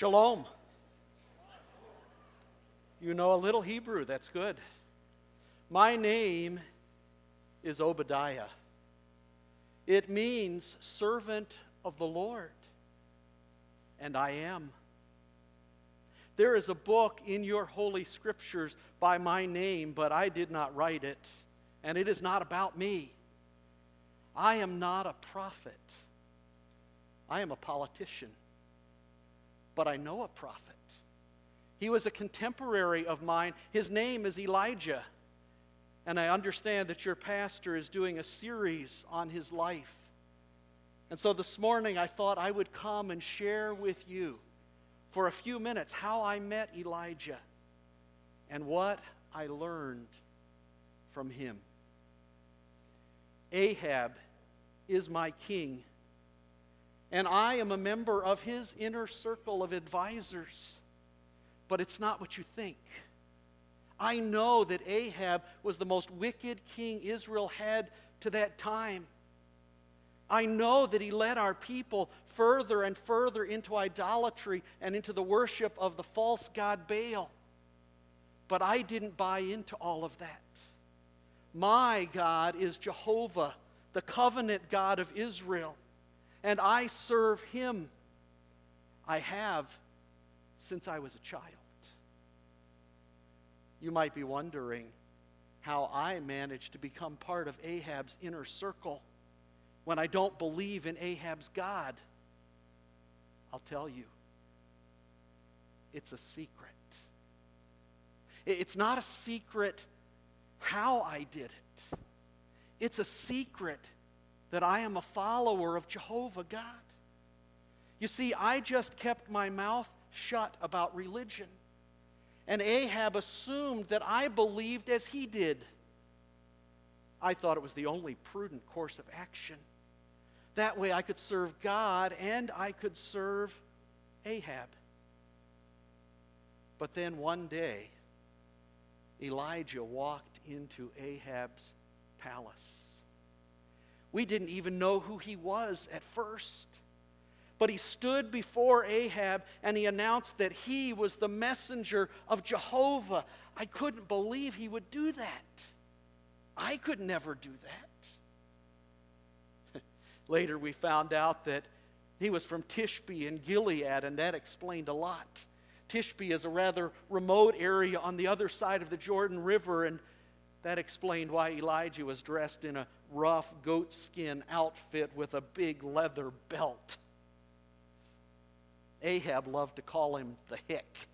Shalom. You know a little Hebrew, that's good. My name is Obadiah. It means servant of the Lord, and I am. There is a book in your holy scriptures by my name, but I did not write it, and it is not about me. I am not a prophet. I am a politician, but I know a prophet. He was a contemporary of mine. His name is Elijah. And I understand that your pastor is doing a series on his life. And so this morning I thought I would come and share with you for a few minutes how I met Elijah and what I learned from him. Ahab is my king, and I am a member of his inner circle of advisors. But it's not what you think. I know that Ahab was the most wicked king Israel had to that time. I know that he led our people further and further into idolatry and into the worship of the false god Baal. But I didn't buy into all of that. My God is Jehovah, the covenant God of Israel, and I serve him. I have since I was a child. You might be wondering how I managed to become part of Ahab's inner circle when I don't believe in Ahab's God. I'll tell you, it's a secret. It's not a secret how I did it. It's a secret that I am a follower of Jehovah God. You see, I just kept my mouth shut about religion. And Ahab assumed that I believed as he did. I thought it was the only prudent course of action. That way I could serve God and I could serve Ahab. But then one day, Elijah walked into Ahab's palace. We didn't even know who he was at first. But he stood before Ahab and he announced that he was the messenger of Jehovah. I couldn't believe he would do that. I could never do that. Later we found out that he was from Tishbe in Gilead, and that explained a lot. Tishbe is a rather remote area on the other side of the Jordan River, and that explained why Elijah was dressed in a rough goatskin outfit with a big leather belt. Ahab loved to call him the hick.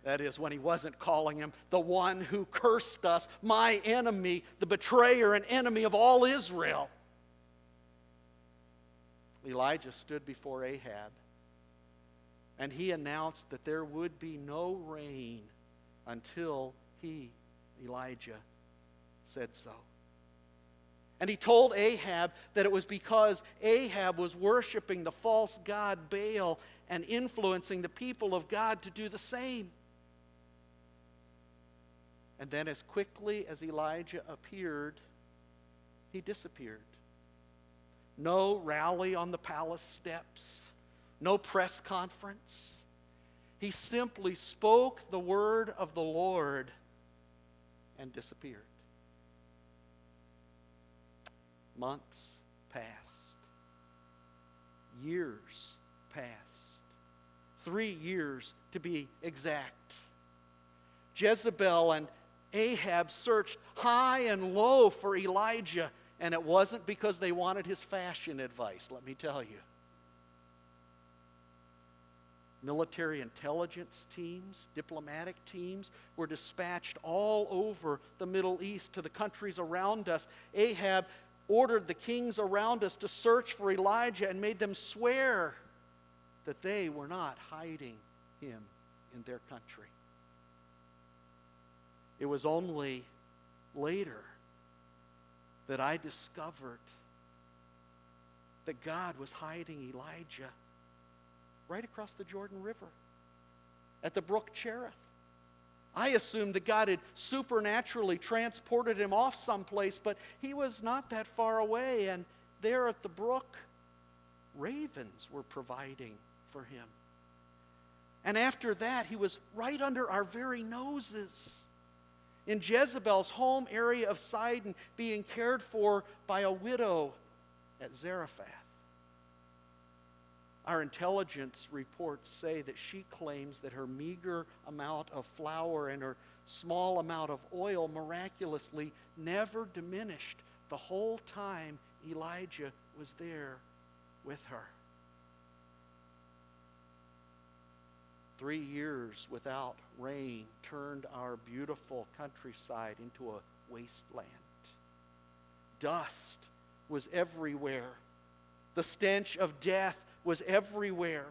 That is, when he wasn't calling him the one who cursed us, my enemy, the betrayer and enemy of all Israel. Elijah stood before Ahab, and he announced that there would be no rain until he, Elijah, said so. And he told Ahab that it was because Ahab was worshiping the false god Baal and influencing the people of God to do the same. And then as quickly as Elijah appeared, he disappeared. No rally on the palace steps, no press conference. He simply spoke the word of the Lord and disappeared. Months passed. Years passed. 3 years to be exact. Jezebel and Ahab searched high and low for Elijah, and it wasn't because they wanted his fashion advice, let me tell you. Military intelligence teams, diplomatic teams were dispatched all over the Middle East to the countries around us. Ahab ordered the kings around us to search for Elijah and made them swear that they were not hiding him in their country. It was only later that I discovered that God was hiding Elijah right across the Jordan River at the brook Cherith. I assumed that God had supernaturally transported him off someplace, but he was not that far away, and there at the brook, ravens were providing for him. And after that, he was right under our very noses, in Jezebel's home area of Sidon, being cared for by a widow at Zarephath. Our intelligence reports say that she claims that her meager amount of flour and her small amount of oil miraculously never diminished the whole time Elijah was there with her. 3 years without rain turned our beautiful countryside into a wasteland. Dust was everywhere. The stench of death was everywhere.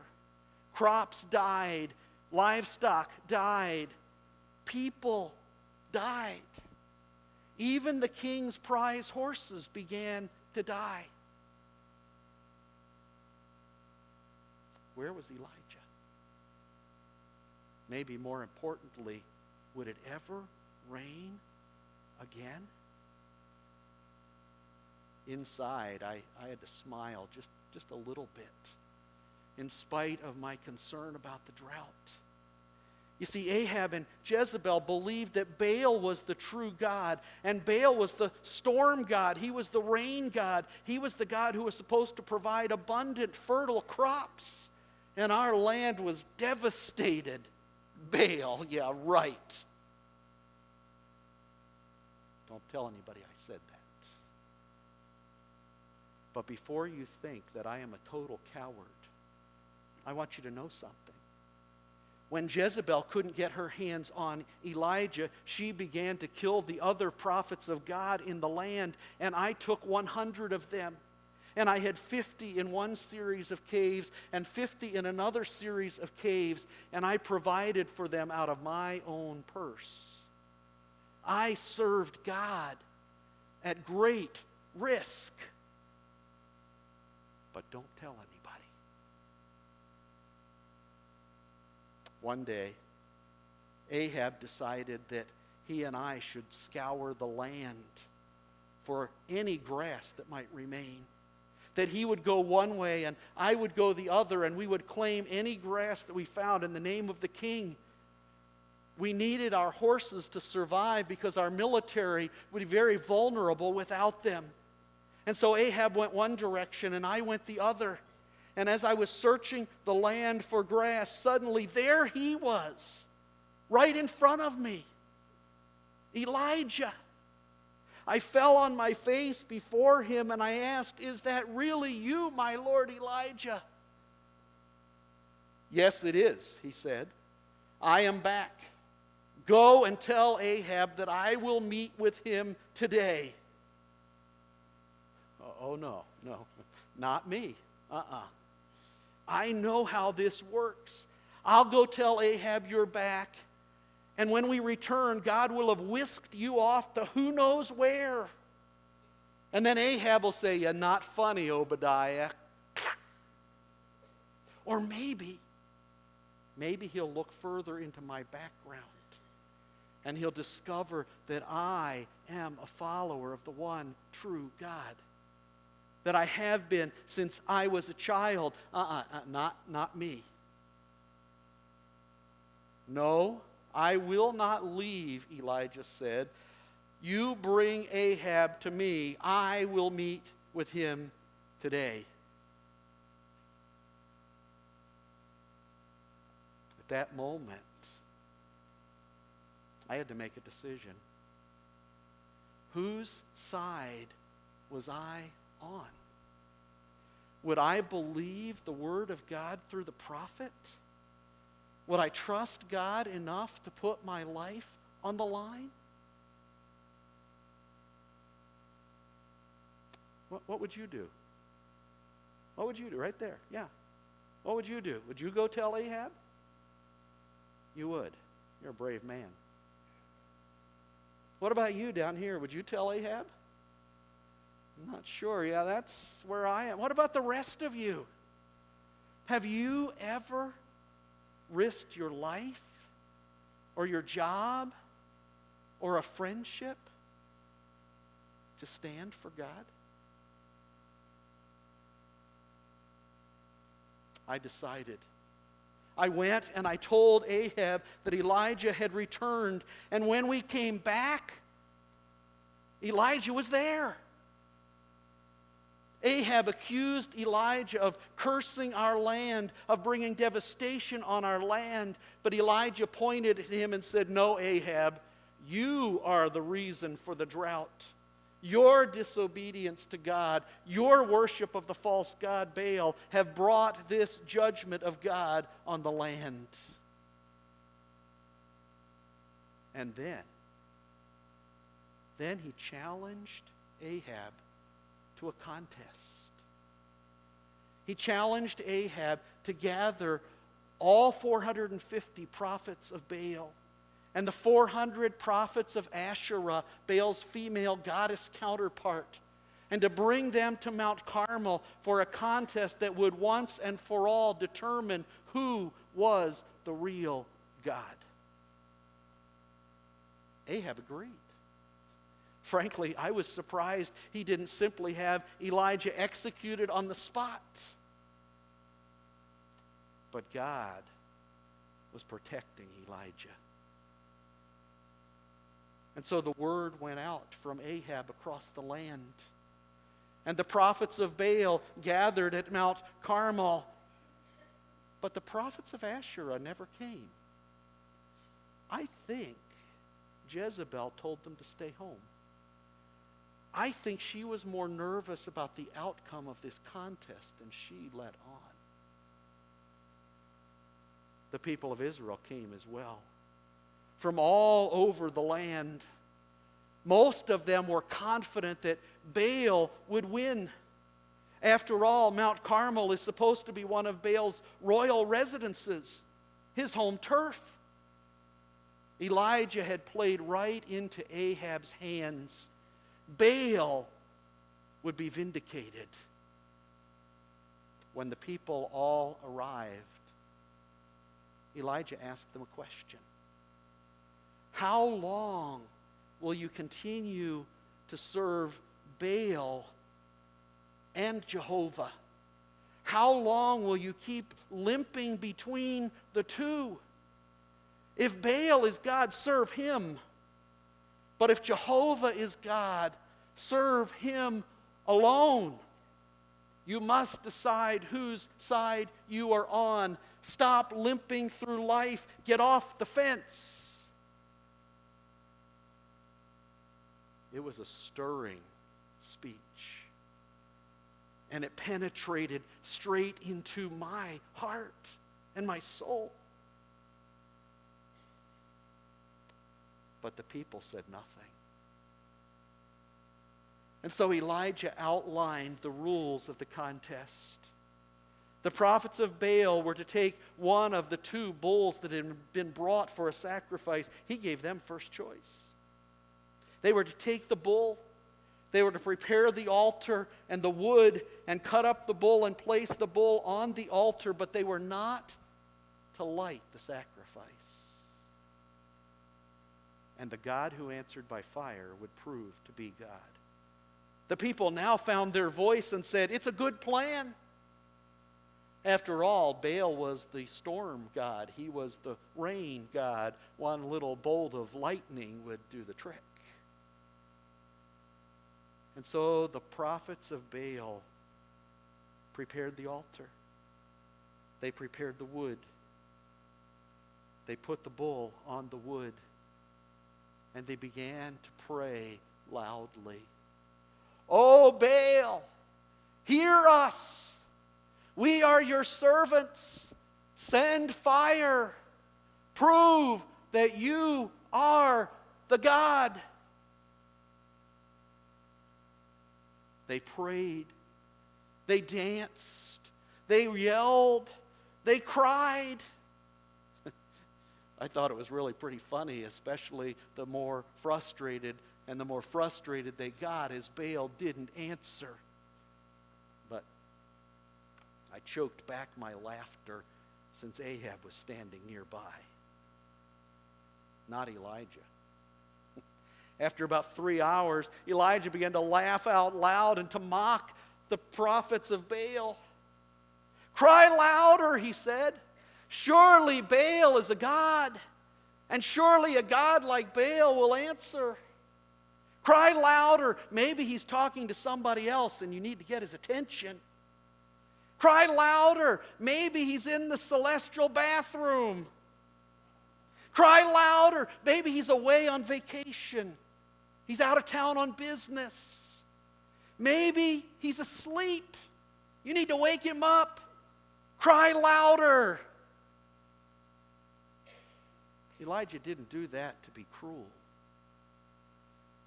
Crops died. Livestock died. People died. Even the king's prize horses began to die. Where was Elijah? Maybe more importantly, would it ever rain again? Inside, I had to smile just a little bit, in spite of my concern about the drought. You see, Ahab and Jezebel believed that Baal was the true God, and Baal was the storm god. He was the rain god. He was the God who was supposed to provide abundant, fertile crops. And our land was devastated. Baal, yeah, right. Don't tell anybody I said that. But before you think that I am a total coward, I want you to know something. When Jezebel couldn't get her hands on Elijah, she began to kill the other prophets of God in the land, and I took 100 of them. And I had 50 in one series of caves and 50 in another series of caves, and I provided for them out of my own purse. I served God at great risk. But don't tell anybody. One day, Ahab decided that he and I should scour the land for any grass that might remain. That he would go one way and I would go the other, and we would claim any grass that we found in the name of the king. We needed our horses to survive because our military would be very vulnerable without them. And so Ahab went one direction and I went the other. And as I was searching the land for grass, suddenly there he was, right in front of me, Elijah. I fell on my face before him and I asked, "Is that really you, my Lord Elijah?" "Yes, it is," he said. "I am back. Go and tell Ahab that I will meet with him today." Oh, no, not me. I know how this works. I'll go tell Ahab you're back. And when we return, God will have whisked you off to who knows where. And then Ahab will say, "You're not funny, Obadiah." Or maybe he'll look further into my background and he'll discover that I am a follower of the one true God. That I have been since I was a child. Not me. "No, I will not leave," Elijah said. "You bring Ahab to me. I will meet with him today." At that moment, I had to make a decision. Whose side was I on? Would I believe the word of God through the prophet? Would I trust God enough to put my life on the line? What would you do? What would you do? Right there, yeah. What would you do? Would you go tell Ahab? You would. You're a brave man. What about you down here? Would you tell Ahab? I'm not sure. Yeah, that's where I am. What about the rest of you? Have you ever risked your life or your job or a friendship to stand for God? I decided I went and I told Ahab that Elijah had returned. And when we came back, Elijah was there. Ahab accused Elijah of cursing our land, of bringing devastation on our land. But Elijah pointed at him and said, "No, Ahab, you are the reason for the drought. Your disobedience to God, your worship of the false god Baal have brought this judgment of God on the land." And then he challenged Ahab to a contest. He challenged Ahab to gather all 450 prophets of Baal and the 400 prophets of Asherah, Baal's female goddess counterpart, and to bring them to Mount Carmel for a contest that would once and for all determine who was the real God. Ahab agreed. Frankly, I was surprised he didn't simply have Elijah executed on the spot. But God was protecting Elijah. And so the word went out from Ahab across the land. And the prophets of Baal gathered at Mount Carmel. But the prophets of Asherah never came. I think Jezebel told them to stay home. I think she was more nervous about the outcome of this contest than she let on. The people of Israel came as well, from all over the land. Most of them were confident that Baal would win. After all, Mount Carmel is supposed to be one of Baal's royal residences, his home turf. Elijah had played right into Ahab's hands. Baal would be vindicated. When the people all arrived, Elijah asked them a question. How long will you continue to serve Baal and Jehovah? How long will you keep limping between the two? If Baal is God, serve him. But if Jehovah is God, serve him alone. You must decide whose side you are on. Stop limping through life. Get off the fence. It was a stirring speech. And it penetrated straight into my heart and my soul. But the people said nothing. And so Elijah outlined the rules of the contest. The prophets of Baal were to take one of the two bulls that had been brought for a sacrifice. He gave them first choice. They were to take the bull. They were to prepare the altar and the wood and cut up the bull and place the bull on the altar, but they were not to light the sacrifice. And the God who answered by fire would prove to be God. The people now found their voice and said, "It's a good plan." After all, Baal was the storm god. He was the rain god. One little bolt of lightning would do the trick. And so the prophets of Baal prepared the altar. They prepared the wood. They put the bull on the wood. And they began to pray loudly. "O Baal, hear us. We are your servants. Send fire. Prove that you are the God." They prayed. They danced. They yelled. They cried. I thought it was really pretty funny, especially the more frustrated they got as Baal didn't answer. But I choked back my laughter since Ahab was standing nearby. Not Elijah. After about 3 hours, Elijah began to laugh out loud and to mock the prophets of Baal. "Cry louder," he said. Surely Baal is a god, and surely a god like Baal will answer. Cry louder. Maybe he's talking to somebody else and you need to get his attention. Cry louder. Maybe he's in the celestial bathroom. Cry louder. Maybe he's away on vacation. He's out of town on business. Maybe he's asleep. You need to wake him up. Cry louder. Elijah didn't do that to be cruel.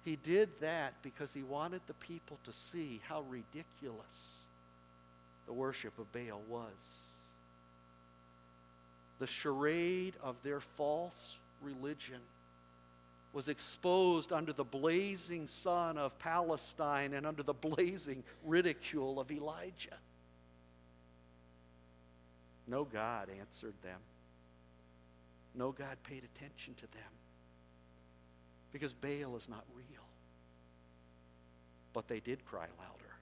He did that because he wanted the people to see how ridiculous the worship of Baal was. The charade of their false religion was exposed under the blazing sun of Palestine and under the blazing ridicule of Elijah. No God answered them. No God paid attention to them. Because Baal is not real. But they did cry louder.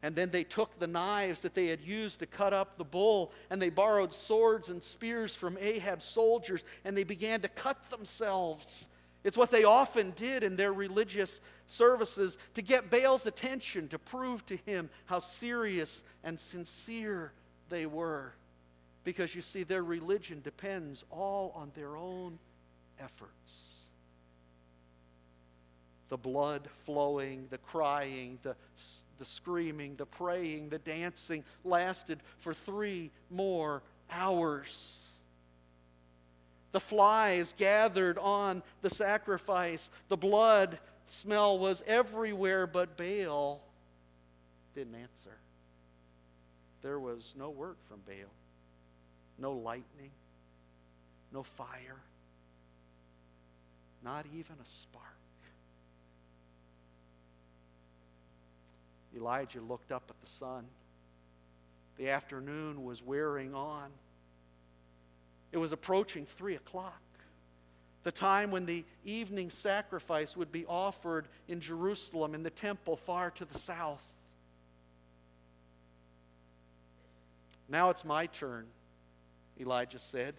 And then they took the knives that they had used to cut up the bull, and they borrowed swords and spears from Ahab's soldiers, and they began to cut themselves. It's what they often did in their religious services to get Baal's attention, to prove to him how serious and sincere they were. Because you see, their religion depends all on their own efforts. The blood flowing, the crying, the screaming, the praying, the dancing lasted for 3 more hours. The flies gathered on the sacrifice. The blood smell was everywhere, but Baal didn't answer. There was no word from Baal. No lightning, no fire, not even a spark. Elijah looked up at the sun. The afternoon was wearing on. It was approaching 3 o'clock, the time when the evening sacrifice would be offered in Jerusalem in the temple far to the south. Now it's my turn, Elijah said.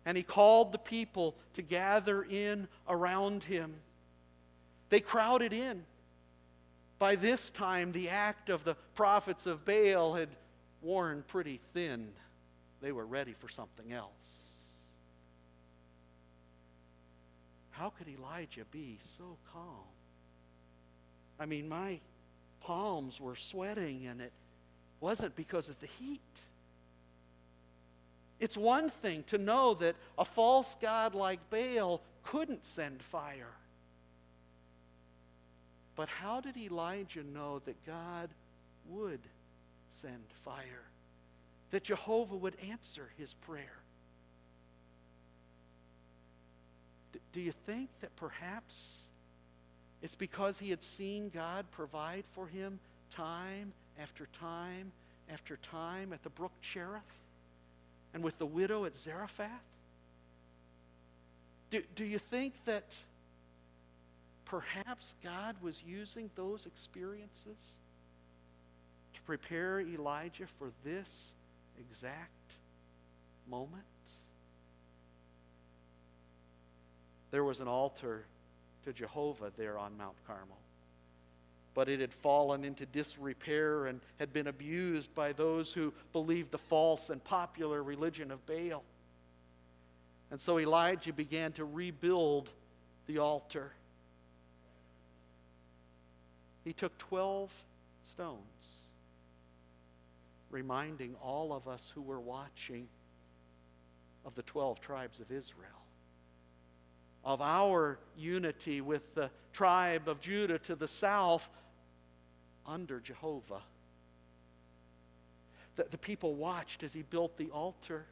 And he called the people to gather in around him. They crowded in. By this time, the act of the prophets of Baal had worn pretty thin. They were ready for something else. How could Elijah be so calm? I mean, my palms were sweating, and it wasn't because of the heat. It's one thing to know that a false god like Baal couldn't send fire. But how did Elijah know that God would send fire? That Jehovah would answer his prayer? Do you think that perhaps it's because he had seen God provide for him time after time after time at the brook Cherith and with the widow at Zarephath? Do you think that perhaps God was using those experiences to prepare Elijah for this exact moment? There was an altar to Jehovah there on Mount Carmel, but it had fallen into disrepair and had been abused by those who believed the false and popular religion of Baal. And so Elijah began to rebuild the altar. He took 12 stones, reminding all of us who were watching of the 12 tribes of Israel, of our unity with the tribe of Judah to the south under Jehovah. The people watched as he built the altar.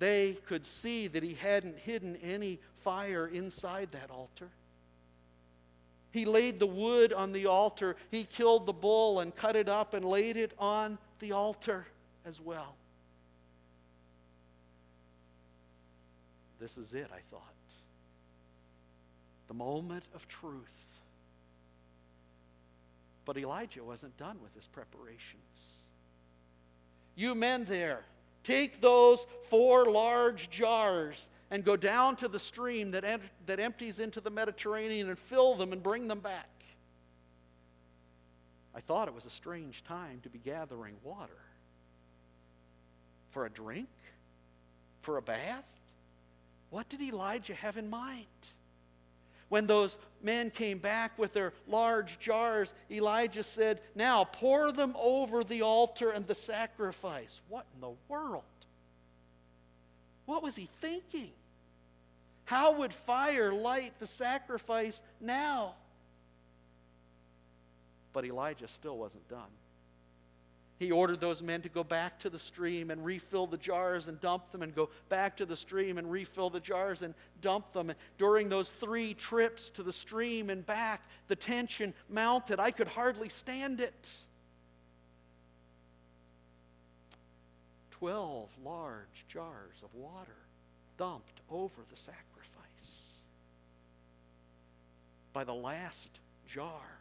They could see that he hadn't hidden any fire inside that altar. He laid the wood on the altar. He killed the bull and cut it up and laid it on the altar as well. This is it, I thought. The moment of truth. But Elijah wasn't done with his preparations. You men there, Take those 4 large jars and go down to the stream that empties into the Mediterranean and fill them and bring them back. I thought it was a strange time to be gathering water. For a drink? For a bath? What did Elijah have in mind? When those men came back with their large jars, Elijah said, "Now pour them over the altar and the sacrifice." What in the world? What was he thinking? How would fire light the sacrifice now? But Elijah still wasn't done. He ordered those men to go back to the stream and refill the jars and dump them, and go back to the stream and refill the jars and dump them. And during those 3 trips to the stream and back, the tension mounted. I could hardly stand it. 12 large jars of water dumped over the sacrifice. By the last jar,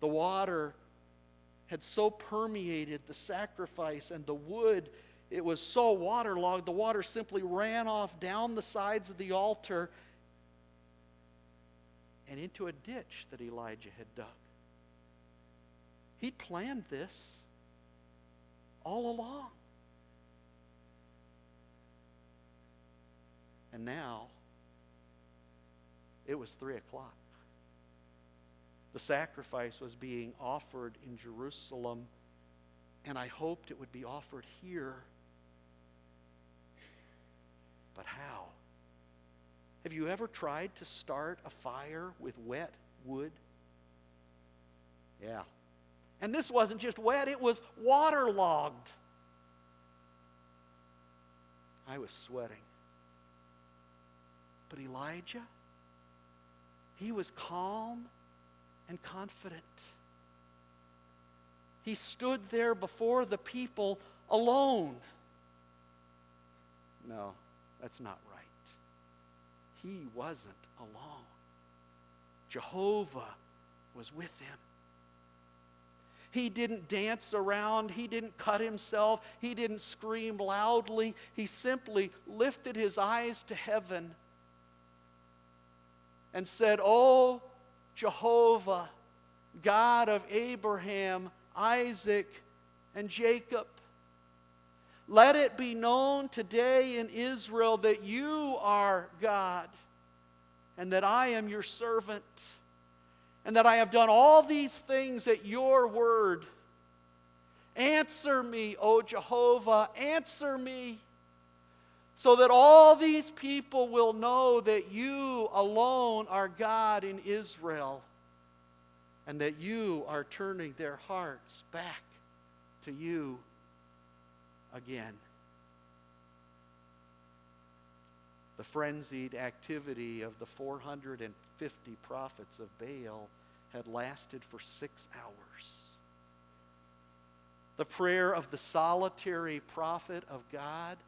the water had so permeated the sacrifice and the wood, it was so waterlogged, the water simply ran off down the sides of the altar and into a ditch that Elijah had dug. He'd planned this all along. And now, it was 3 o'clock. The sacrifice was being offered in Jerusalem, and I hoped it would be offered here. But how? Have you ever tried to start a fire with wet wood? Yeah. And this wasn't just wet, it was waterlogged. I was sweating. But Elijah, he was calm and confident. He stood there before the people alone. No, that's not right. He wasn't alone. Jehovah was with him. He didn't dance around. He didn't cut himself. He didn't scream loudly. He simply lifted his eyes to heaven and said, "Oh, Jehovah, God of Abraham, Isaac, and Jacob, let it be known today in Israel that you are God, and that I am your servant, and that I have done all these things at your word. Answer me, O Jehovah, answer me, so that all these people will know that you alone are God in Israel, and that you are turning their hearts back to you again." The frenzied activity of the 450 prophets of Baal had lasted for 6 hours. The prayer of the solitary prophet of God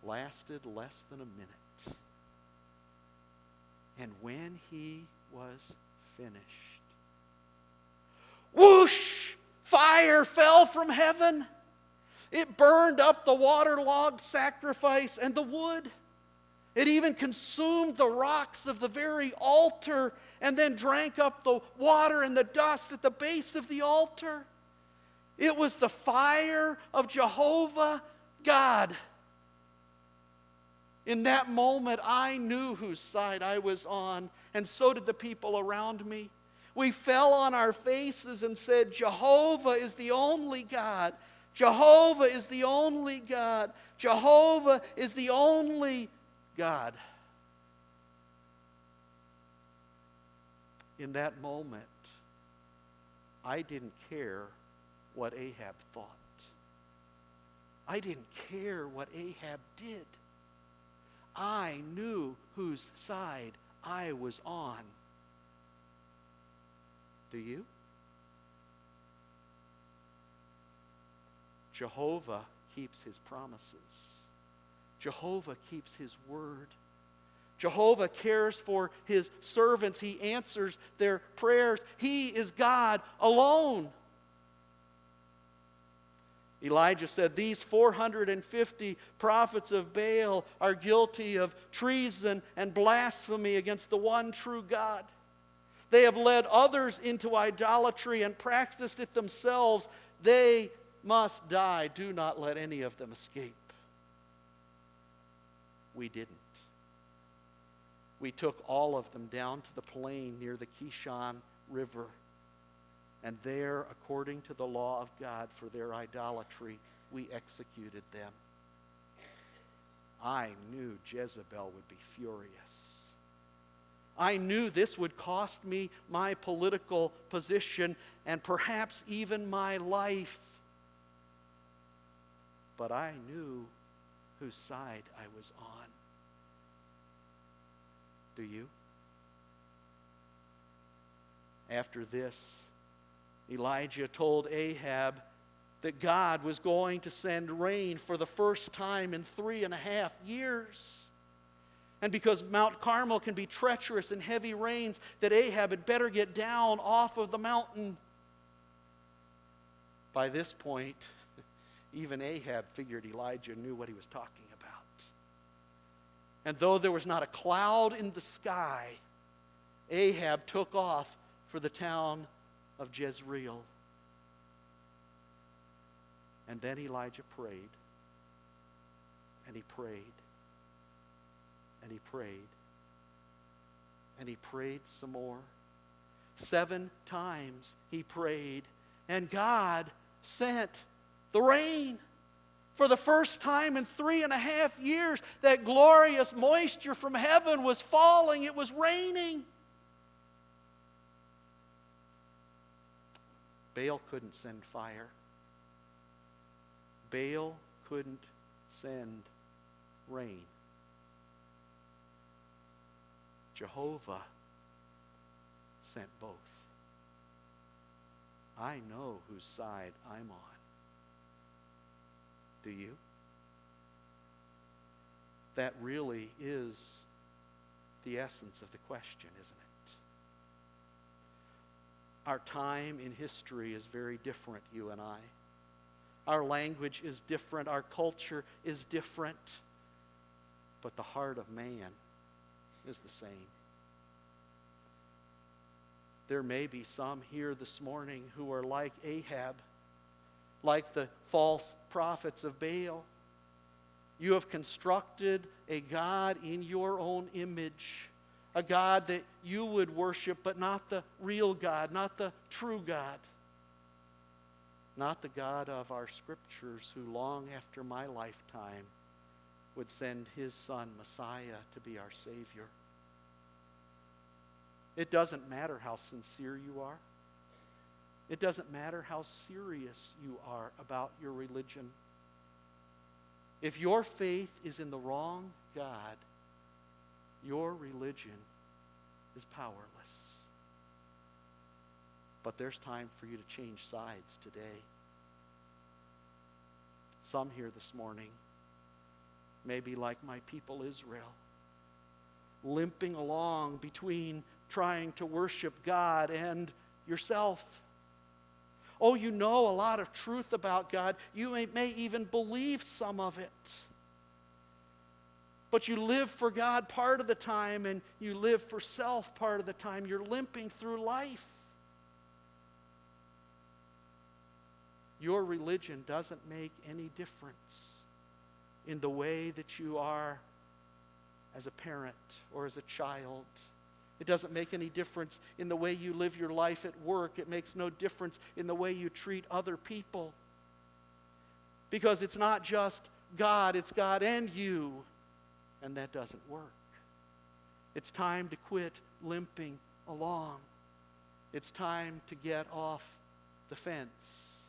lasted less than a minute. And when he was finished, whoosh! Fire fell from heaven. It burned up the waterlogged sacrifice and the wood. It even consumed the rocks of the very altar, and then drank up the water and the dust at the base of the altar. It was the fire of Jehovah God. In that moment, I knew whose side I was on, and so did the people around me. We fell on our faces and said, "Jehovah is the only God. Jehovah is the only God. Jehovah is the only God." In that moment, I didn't care what Ahab thought. I didn't care what Ahab did. I knew whose side I was on. Do you? Jehovah keeps his promises. Jehovah keeps his word. Jehovah cares for his servants. He answers their prayers. He is God alone. Elijah said, "These 450 prophets of Baal are guilty of treason and blasphemy against the one true God. They have led others into idolatry and practiced it themselves. They must die. Do not let any of them escape." We didn't. We took all of them down to the plain near the Kishon River. And there, according to the law of God for their idolatry, we executed them. I knew Jezebel would be furious. I knew this would cost me my political position and perhaps even my life. But I knew whose side I was on. Do you? After this, Elijah told Ahab that God was going to send rain for the first time in 3.5 years. And because Mount Carmel can be treacherous and heavy rains, that Ahab had better get down off of the mountain. By this point, even Ahab figured Elijah knew what he was talking about. And though there was not a cloud in the sky, Ahab took off for the town of Jezreel. And then Elijah prayed, and he prayed, and he prayed, and he prayed some more. 7 times he prayed, and God sent the rain. For the first time in 3.5 years, that glorious moisture from heaven was falling. It was raining. Baal couldn't send fire. Baal couldn't send rain. Jehovah sent both. I know whose side I'm on. Do you? That really is the essence of the question, isn't it? Our time in history is very different, you and I. Our language is different. Our culture is different. But the heart of man is the same. There may be some here this morning who are like Ahab, like the false prophets of Baal. You have constructed a God in your own image, a God that you would worship, but not the real God, not the true God, not the God of our scriptures, who long after my lifetime would send his Son, Messiah, to be our Savior. It doesn't matter how sincere you are. It doesn't matter how serious you are about your religion. If your faith is in the wrong God, your religion is powerless. But there's time for you to change sides today. Some here this morning may be like my people Israel, limping along between trying to worship God and yourself. Oh, you know a lot of truth about God. You may even believe some of it. But you live for God part of the time and you live for self part of the time. You're limping through life. Your religion doesn't make any difference in the way that you are as a parent or as a child. It doesn't make any difference in the way you live your life at work. It makes no difference in the way you treat other people. Because it's not just God, it's God and you. And that doesn't work. It's time to quit limping along. It's time to get off the fence.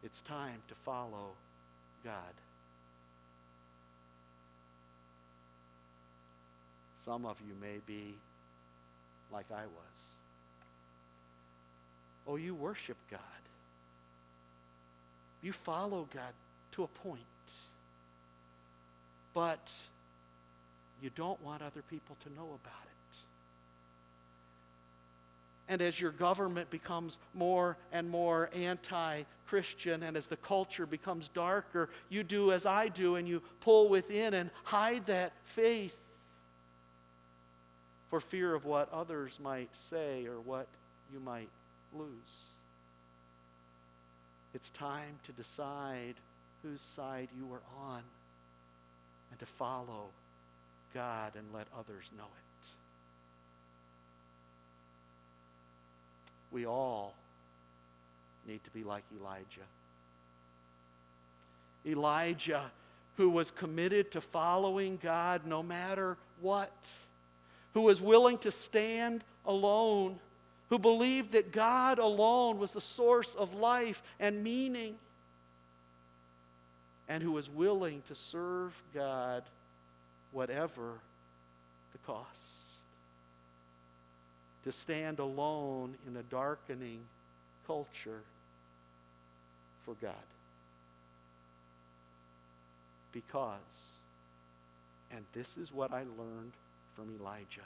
It's time to follow God. Some of you may be like I was. Oh, you worship God. You follow God to a point. But you don't want other people to know about and as your government becomes more and more anti-Christian, and as the culture becomes darker, you do as I do, and you pull within and hide that faith for fear of what others might say or what you might lose. It's time to decide whose side you are on and to follow God and let others know it. We all need to be like Elijah. Elijah, who was committed to following God no matter what, who was willing to stand alone, who believed that God alone was the source of life and meaning, and who was willing to serve God whatever the cost. To stand alone in a darkening culture for God. Because, and this is what I learned from Elijah,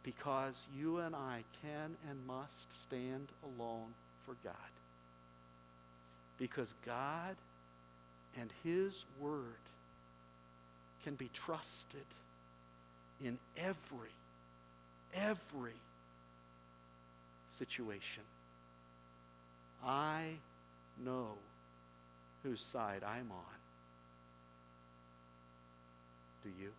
because you and I can and must stand alone for God. Because God and His Word can be trusted in every situation. I know whose side I'm on. Do you?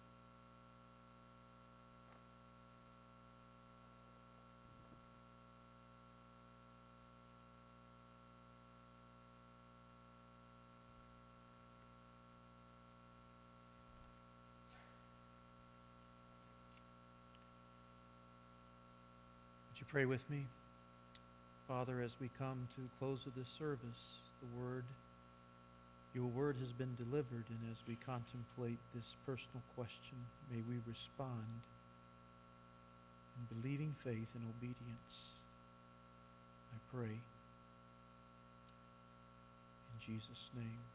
Would you pray with me? Father, as we come to the close of this service, your word has been delivered, and as we contemplate this personal question, may we respond in believing faith and obedience. I pray in Jesus' name.